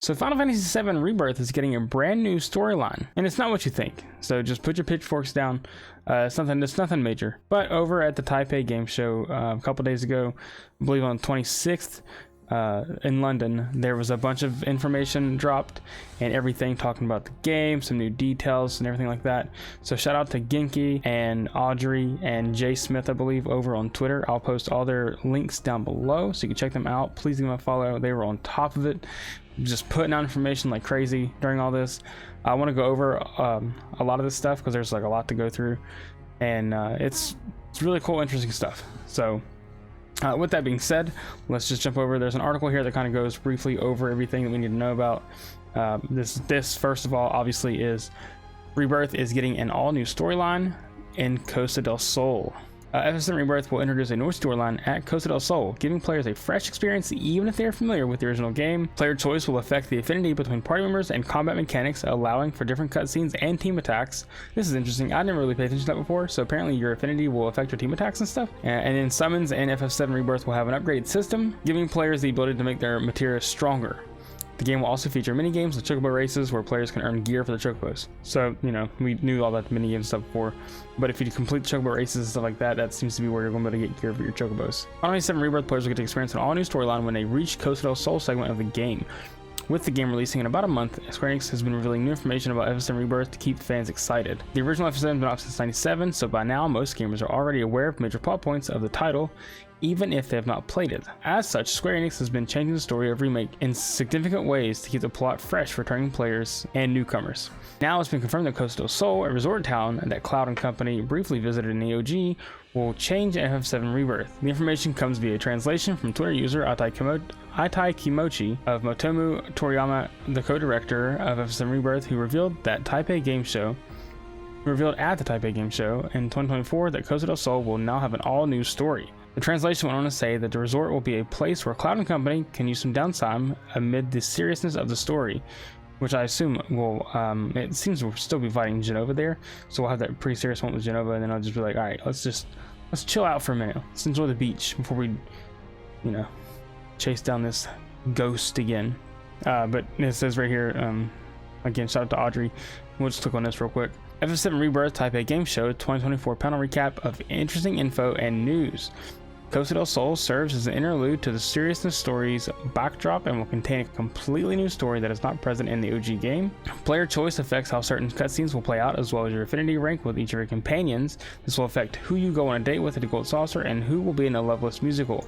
So Final Fantasy VII Rebirth is getting a brand new storyline, and it's not what you think. So just put your pitchforks down. It's nothing major. But over at the Taipei Game Show a couple days ago, I believe on the 26th, in London, there was a bunch of information dropped and everything talking about the game, some new details and everything like that. So shout out to Genki and Audrey and Jay Smith, I believe, over on Twitter. I'll post all their links down below so you can check them out. Please give them a follow. They were on top of it, just putting out information like crazy during all this. I want to go over a lot of this stuff because there's like a lot to go through, and it's really cool, interesting stuff. So with that being said, let's just jump over. There's an article here that kind of goes briefly over everything that we need to know about. This first of all, obviously, is Rebirth is getting an all-new storyline in Costa del Sol. FF7 Rebirth will introduce a new storyline at Costa del Sol, giving players a fresh experience even if they are familiar with the original game. Player choice will affect the affinity between party members and combat mechanics, allowing for different cutscenes and team attacks. This is interesting. I never really paid attention to that before, so apparently your affinity will affect your team attacks and stuff. And then summons and FF7 Rebirth will have an upgraded system, giving players the ability to make their materia stronger. The game will also feature minigames with chocobo races where players can earn gear for the chocobos. So, you know, we knew all that minigame stuff before, but if you complete chocobo races and stuff like that, that seems to be where you're going to be able to get gear for your chocobos. Final Fantasy VII Rebirth players will get to experience an all-new storyline when they reach Costa del Sol segment of the game. With the game releasing in about a month, Square Enix has been revealing new information about FF7 Rebirth to keep fans excited. The original FF7 has been out since '97, so by now most gamers are already aware of major plot points of the title, even if they have not played it. As such, Square Enix has been changing the story of Remake in significant ways to keep the plot fresh for returning players and newcomers. Now it's been confirmed that Costa del Sol, a resort town that Cloud and company briefly visited in EOG, will change in FF7 Rebirth. The information comes via translation from Twitter user Atai Kimochi of Motomu Toriyama, the co-director of FF7 Rebirth, who revealed at the Taipei Game Show in 2024 that Costa del Sol will now have an all-new story. The translation went on to say that the resort will be a place where Cloud & Company can use some downtime amid the seriousness of the story, which I assume will, it seems we'll still be fighting Genova there, so we'll have that pretty serious one with Genova, and then I'll just be like, alright, let's chill out for a minute. Let's enjoy the beach before we, you know, chase down this ghost again. But it says right here, again, shout out to Audrey. We'll just click on this real quick. FF7 Rebirth Taipei Game Show 2024 panel recap of interesting info and news. Costa del Sol serves as an interlude to the seriousness story's backdrop and will contain a completely new story that is not present in the OG game. Player choice affects how certain cutscenes will play out, as well as your affinity rank with each of your companions. This will affect who you go on a date with at the Gold Saucer and who will be in a Loveless musical.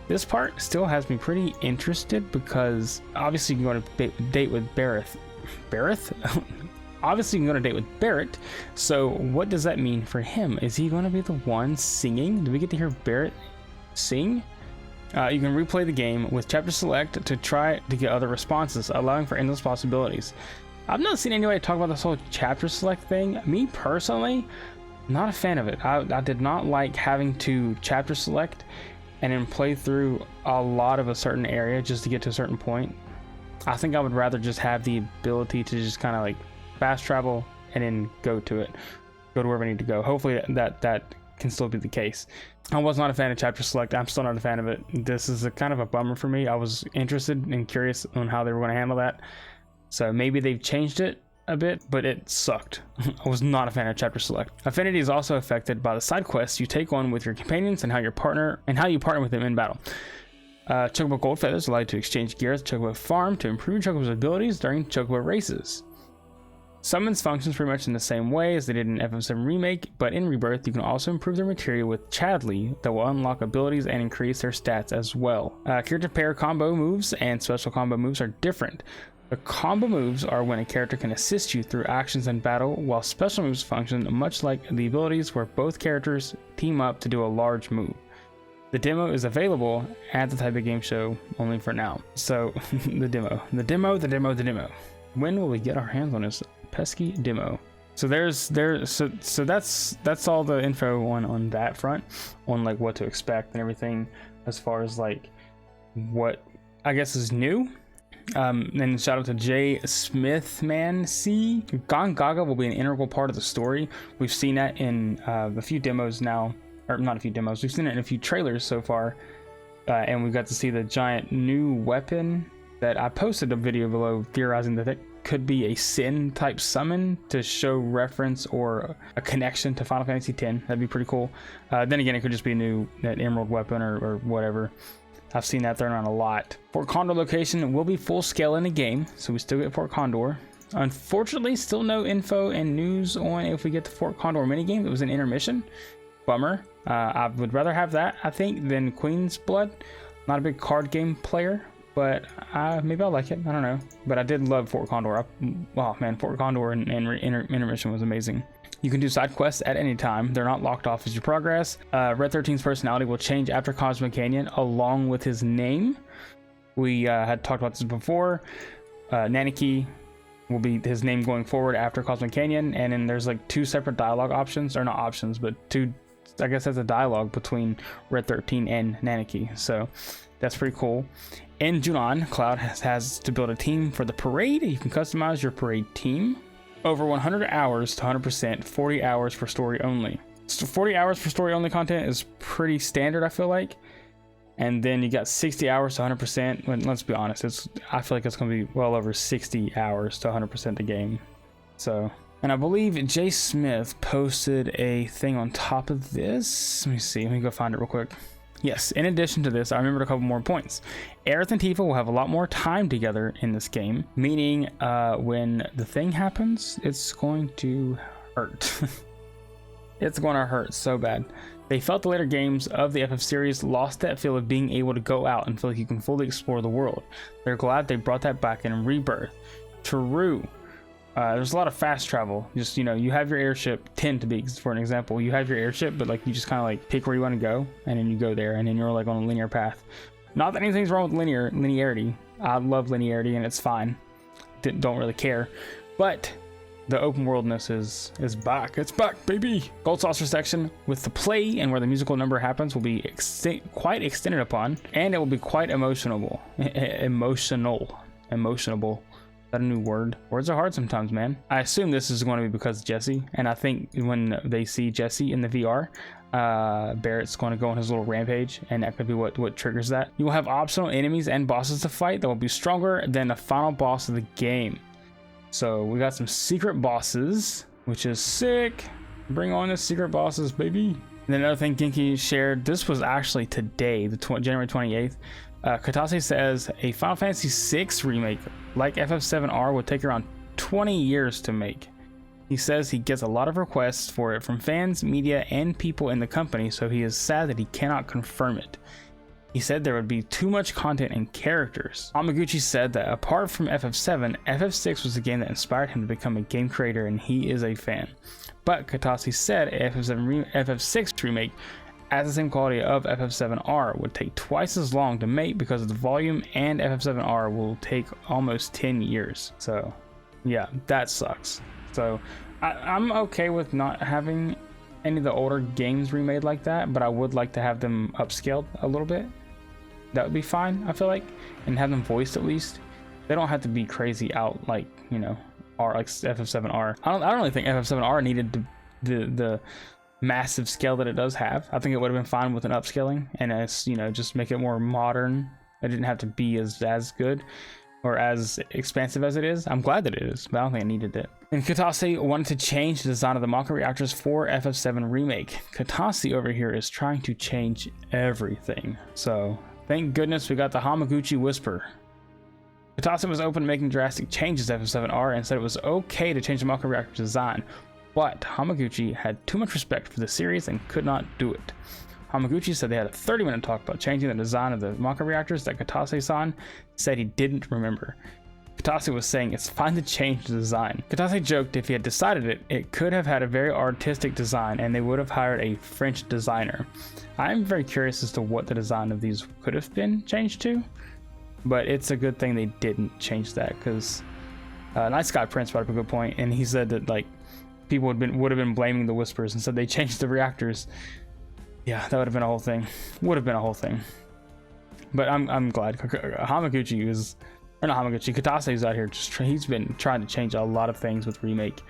This part still has me pretty interested because obviously you can go on a date with Barrett. Obviously you can go on a date with Barrett, so what does that mean for him? Is he going to be the one singing? Do we get to hear Barrett sing? You can replay the game with chapter select to try to get other responses, allowing for endless possibilities. I've not seen anybody talk about this whole chapter select thing. Me personally, not a fan of it. I did not like having to chapter select and then play through a lot of a certain area just to get to a certain point. I think I would rather just have the ability to just kind of like fast travel and then go to wherever I need to go. Hopefully that can still be the case. I was not a fan of chapter select. I'm still not a fan of it. This is a kind of a bummer for me. I was interested and curious on how they were going to handle that, so maybe they've changed it a bit, but it sucked. I was not a fan of chapter select. Affinity is also affected by the side quests you take on with your companions and how you partner with them in battle. Chocobo Gold Feathers allow you to exchange gear at the Chocobo Farm to improve your Chocobo's abilities during Chocobo races. Summons functions pretty much in the same way as they did in FF7 Remake, but in Rebirth you can also improve their materia with Chadley that will unlock abilities and increase their stats as well. Character pair combo moves and special combo moves are different. The combo moves are when a character can assist you through actions in battle, while special moves function much like the abilities where both characters team up to do a large move. The demo is available at the Taipei Game Show only for now. So the demo. When will we get our hands on this pesky demo? So that's all the info on that front, on like what to expect and everything as far as like what I guess is new. And shout out to Jay Smith, man. Gone Gaga will be an integral part of the story. We've seen that in a few demos now, or not a few demos. We've seen it in a few trailers so far, and we got to see the giant new weapon that I posted a video below theorizing that it could be a sin type summon to show reference or a connection to Final Fantasy X. That'd be pretty cool. Then again, it could just be a new emerald weapon or whatever. I've seen that thrown around a lot. Fort Condor location will be full scale in the game, so we still get Fort Condor. Unfortunately, still no info and news on if we get the Fort Condor minigame. It was an intermission. Bummer. I would rather have that, I think, than Queen's Blood. Not a big card game player, but maybe I'll like it. I don't know. But I did love Fort Condor. Oh man, Fort Condor and intermission was amazing. You can do side quests at any time. They're not locked off as you progress. Red 13's personality will change after Cosmic Canyon, along with his name. We had talked about this before. Naniki will be his name going forward after Cosmic Canyon, and then there's like 2 separate dialogue options, or not options, but 2. I guess that's a dialogue between Red 13 and Naniki, so that's pretty cool. In Junon, Cloud has to build a team for the parade. You can customize your parade team. Over 100 hours to 100%, 40 hours for story only. So 40 hours for story only content is pretty standard, I feel like. And then you got 60 hours to 100%. When, let's be honest, I feel like it's going to be well over 60 hours to 100% the game. So, and I believe Jay Smith posted a thing on top of this. Let me see. Let me go find it real quick. Yes, in addition to this, I remembered a couple more points. Aerith and Tifa will have a lot more time together in this game, meaning when the thing happens, it's going to hurt. It's going to hurt so bad. They felt the later games of the FF series lost that feel of being able to go out and feel like you can fully explore the world. They're glad they brought that back in Rebirth. True. There's a lot of fast travel. Just, you have your airship, 10 to be for an example. You have your airship, but like you just kind of like pick where you want to go, and then you go there, and then you're like on a linear path. Not that anything's wrong with linearity. I love linearity, and it's fine. Don't really care. But the open worldness is back. It's back, baby. Gold Saucer section with the play and where the musical number happens will be quite extended upon, and it will be quite emotional. That a new word? Words are hard sometimes, man. I assume this is going to be because of Jesse, and I think when they see Jesse in the VR, Barrett's going to go on his little rampage, and that could be what triggers that. You will have optional enemies and bosses to fight that will be stronger than the final boss of the game. So we got some secret bosses, which is sick. Bring on the secret bosses, baby. And then another thing Genki shared, this was actually today, January 28th. Katase says a Final Fantasy VI remake like FF7R would take around 20 years to make. He says he gets a lot of requests for it from fans, media, and people in the company, so he is sad that he cannot confirm it. He said there would be too much content and characters. Hamaguchi said that apart from FF7, FF6 was the game that inspired him to become a game creator, and he is a fan. But Katase said FF6 remake at the same quality of FF7R would take twice as long to make because of the volume, and FF7R will take almost 10 years. So yeah, that sucks. So I'm okay with not having any of the older games remade like that, but I would like to have them upscaled a little bit. That would be fine, I feel like, and have them voiced at least. They don't have to be crazy out like, like FF7R. I don't really think FF7R needed the massive scale that it does have. I think it would have been fine with an upscaling, and as just make it more modern. It didn't have to be as good or as expansive as it is. I'm glad that it is, but I don't think I needed it. And Katase wanted to change the design of the Maka reactors for FF7 Remake. Katase over here is trying to change everything. So thank goodness we got the Hamaguchi Whisper. Katase was open to making drastic changes to FF7R and said it was okay to change the Maka reactor design, but Hamaguchi had too much respect for the series and could not do it. Hamaguchi said they had a 30-minute talk about changing the design of the Maka reactors that Katase-san said he didn't remember. Katase was saying it's fine to change the design. Katase joked if he had decided it, it could have had a very artistic design and they would have hired a French designer. I'm very curious as to what the design of these could have been changed to, but it's a good thing they didn't change that, because Night Sky Prince brought up a good point, and he said that like people would have been blaming the Whispers and said they changed the reactors. Yeah, that would have been a whole thing. Would have been a whole thing. But I'm glad Hamaguchi is, or not Hamaguchi, Katase's out here. He's been trying to change a lot of things with Remake,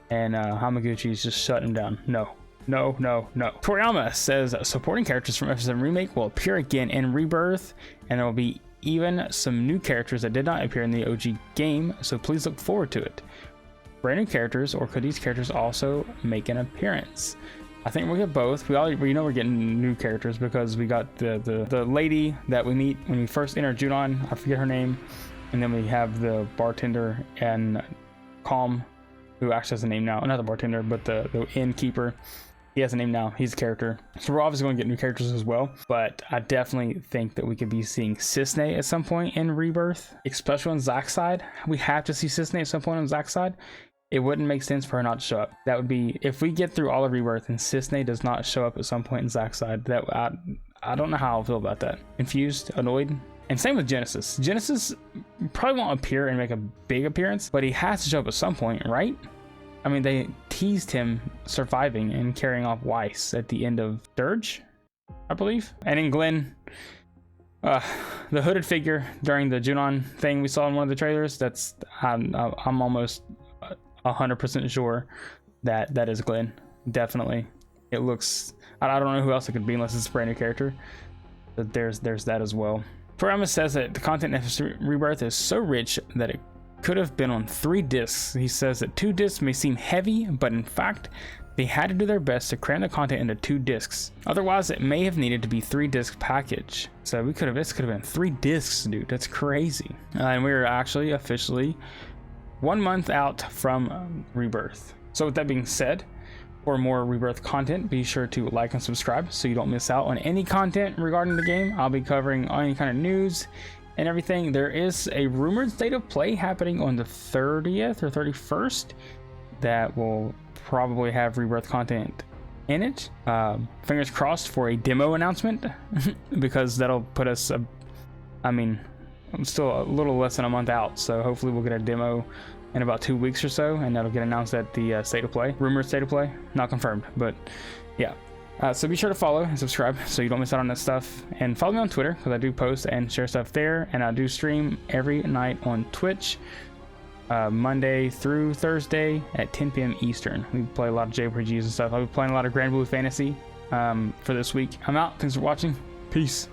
and Hamaguchi is just shutting him down. No. Toriyama says supporting characters from FF7 Remake will appear again in Rebirth, and there will be even some new characters that did not appear in the OG game, so please look forward to it. Brand new characters, or could these characters also make an appearance? I think we'll get both. We know we're getting new characters because we got the lady that we meet when we first enter Junon. I forget her name. And then we have the bartender and Calm, who actually has a name now. Not the bartender, but the innkeeper. He has a name now. He's a character. So we're obviously going to get new characters as well. But I definitely think that we could be seeing Cisne at some point in Rebirth, especially on Zack's side. We have to see Cisne at some point on Zack's side. It wouldn't make sense for her not to show up. That would be, if we get through all of Rebirth and Cisne does not show up at some point in Zack's side, that I don't know how I'll feel about that. Confused, annoyed. And same with Genesis. Genesis probably won't appear and make a big appearance, but he has to show up at some point, right? I mean, they teased him surviving and carrying off Weiss at the end of Dirge, I believe. And in Glenn, the hooded figure during the Junon thing we saw in one of the trailers, that's, I'm almost 100% sure that is Glenn. Definitely. It looks, I don't know who else it could be unless it's a brand new character, but there's that as well. Paramus says that the content in FF7 Rebirth is so rich that it could have been on 3 discs. He says that 2 discs may seem heavy, but in fact they had to do their best to cram the content into 2 discs. Otherwise it may have needed to be 3-disc package. So this could have been 3 discs, dude. That's crazy. And we're actually officially 1 month out from Rebirth. So with that being said, for more Rebirth content, be sure to like and subscribe so you don't miss out on any content regarding the game. I'll be covering any kind of news and everything. There is a rumored state of play happening on the 30th or 31st that will probably have Rebirth content in it. Fingers crossed for a demo announcement because that'll put us, I'm still a little less than a month out, so hopefully we'll get a demo in about 2 weeks or so, and that'll get announced at the state of play. Rumored state of play, not confirmed, but yeah. So be sure to follow and subscribe so you don't miss out on that stuff, and follow me on Twitter because I do post and share stuff there, and I do stream every night on Twitch, Monday through Thursday at 10 p.m. Eastern. We play a lot of JRPGs and stuff. I'll be playing a lot of Grand Blue Fantasy for this week. I'm out. Thanks for watching. Peace.